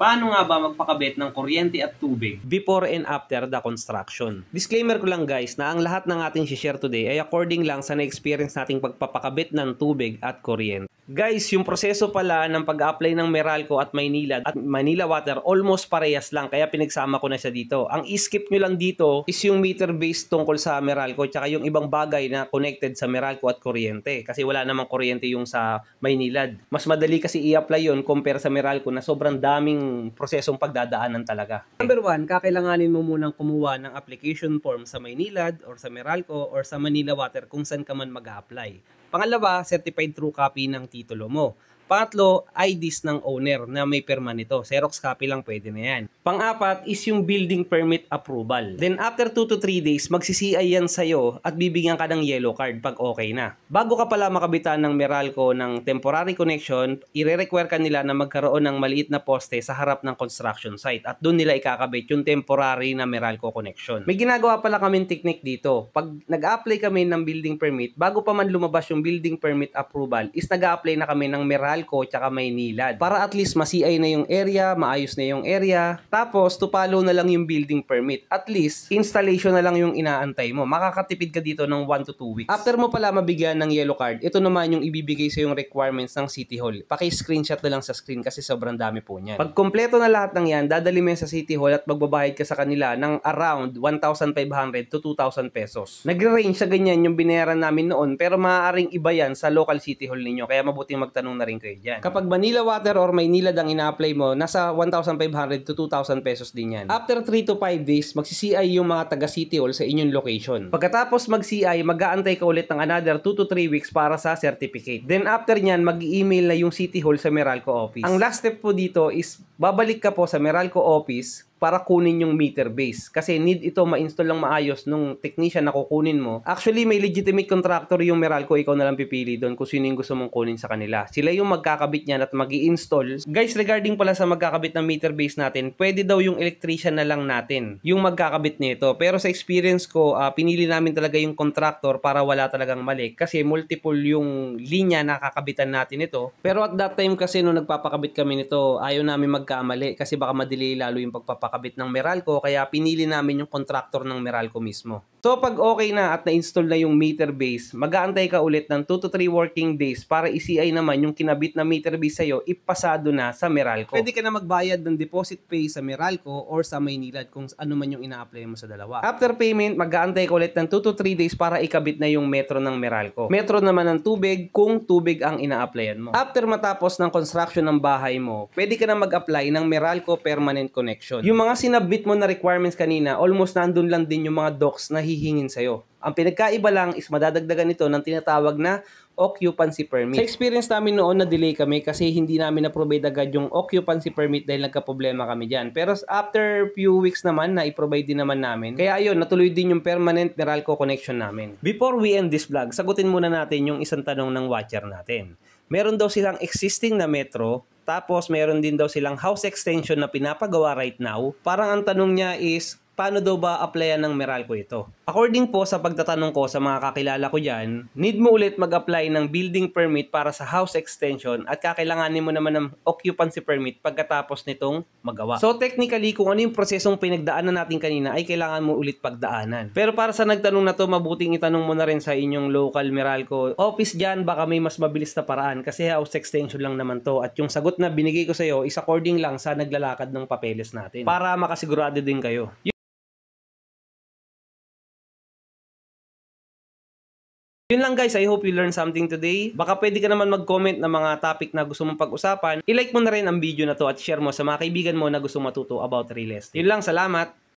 Paano nga ba magpakabit ng kuryente at tubig before and after the construction? Disclaimer ko lang guys na ang lahat ng ating share today ay according lang sa na-experience nating pagpapakabit ng tubig at kuryente. Guys, yung proseso pala ng pag-apply ng Meralco at Maynilad at Manila Water almost parehas lang kaya pinagsama ko na siya dito. Ang i-skip nyo lang dito is yung meter base tungkol sa Meralco tsaka yung ibang bagay na connected sa Meralco at kuryente kasi wala namang kuryente yung sa Maynilad. Mas madali kasi i-apply yun compare sa Meralco na sobrang daming prosesong pagdadaanan talaga. Number 1, kakailanganin mo munang kumuha ng application form sa Maynilad or sa Meralco or sa Manila Water kung saan ka man mag-a-apply. Pangalawa, certified true copy ng titulo mo. Pangatlo, IDs ng owner na may perma nito. Xerox copy lang pwede na yan. Pang-apat is yung building permit approval. Then after 2 to 3 days, magsi-CI yan sa'yo at bibigyan ka ng yellow card pag okay na. Bago ka pala makabitan ng Meralco ng temporary connection, ire-require ka nila na magkaroon ng maliit na poste sa harap ng construction site at doon nila ikakabit yung temporary na Meralco connection. May ginagawa pala kaming technique dito. Pag nag-apply kami ng building permit, bago pa man lumabas yung building permit approval, is nag-apply na kami ng Meralco tsaka Maynilad para at least ma-CI na yung area, maayos na yung area, tapos to follow na lang yung building permit. At least, installation na lang yung inaantay mo. Makakatipid ka dito ng 1 to 2 weeks. After mo pala mabigyan ng yellow card, ito naman yung ibibigay sa yung requirements ng City Hall. Paki-screenshot na lang sa screen kasi sobrang dami po niyan. Pag kompleto na lahat ng yan, dadali mo yan sa City Hall at magbabayad ka sa kanila ng around 1,500 to 2,000 pesos. Nagre-range sa ganyan yung binayaran namin noon pero maaaring iba yan sa local City Hall ninyo kaya mabuting magtanong na rin kayo dyan. Kapag Manila Water or Maynilad ang ina-apply mo, nasa 1,500 to 2,000 pesos din yan. After 3 to 5 days, magsi-CI yung mga taga City Hall sa inyong location. Pagkatapos mag-CI, mag-aantay ka ulit ng another 2 to 3 weeks para sa certificate. Then after nyan, mag-email na yung City Hall sa Meralco office. Ang last step po dito is babalik ka po sa Meralco office para kunin yung meter base. Kasi need ito ma-install lang maayos nung technician na kukunin mo. Actually, may legitimate contractor yung Meralco. Ikaw na lang pipili doon kung sino yung gusto mong kunin sa kanila. Sila yung magkakabit niyan at mag-i-install. Guys, regarding pala sa magkakabit ng meter base natin, pwede daw yung electrician na lang natin yung magkakabit nito. Pero sa experience ko, pinili namin talaga yung contractor para wala talagang mali. Kasi multiple yung linya na kakabitan natin ito. Pero at that time kasi nung nagpapakabit kami nito, ayaw namin magkamali kasi baka madelay lalo yung pagpapakabit ng Meralco kaya pinili namin yung contractor ng Meralco mismo. So pag okay na at na-install na yung meter base, mag-aantay ka ulit ng 2 to 3 working days para i-CI naman yung kinabit na meter base sa'yo, ipasado na sa Meralco. Pwede ka na magbayad ng deposit pay sa Meralco or sa Maynilad kung ano man yung ina-apply mo sa dalawa. After payment, mag-aantay ka ulit ng 2 to 3 days para ikabit na yung metro ng Meralco. Metro naman ng tubig kung tubig ang ina-applyan mo. After matapos ng construction ng bahay mo, pwede ka na mag-apply ng Meralco Permanent Connection. Yung mga sinabit mo na requirements kanina, almost nandun lang din yung mga docs na hihingin sa'yo. Ang pinagkaiba lang is madadagdagan ito ng tinatawag na occupancy permit. Sa experience namin noon, na-delay kami kasi hindi namin na-provide agad yung occupancy permit dahil nagka-problema kami dyan. Pero after few weeks naman, na-i-provide din naman namin. Kaya ayun, natuloy din yung permanent Meralco connection namin. Before we end this vlog, sagutin muna natin yung isang tanong ng watcher natin. Meron daw silang existing na metro, tapos meron din daw silang house extension na pinapagawa right now. Parang ang tanong niya is, paano daw ba applyan ng Meralco ito? According po sa pagtatanong ko sa mga kakilala ko dyan, need mo ulit mag-apply ng building permit para sa house extension at kakailanganin mo naman ng occupancy permit pagkatapos nitong magawa. So technically, kung ano yung prosesong pinagdaanan natin kanina ay kailangan mo ulit pagdaanan. Pero para sa nagtanong na to, mabuting itanong mo na rin sa inyong local Meralco office dyan, baka may mas mabilis na paraan kasi house extension lang naman to at yung sagot na binigay ko sa iyo is according lang sa naglalakad ng papeles natin para makasigurado din kayo. Yun lang guys, I hope you learned something today. Baka pwede ka naman mag-comment ng mga topic na gusto mong pag-usapan. I-like mo na rin ang video na to at share mo sa mga kaibigan mo na gusto matuto about real estate. Yun lang, salamat!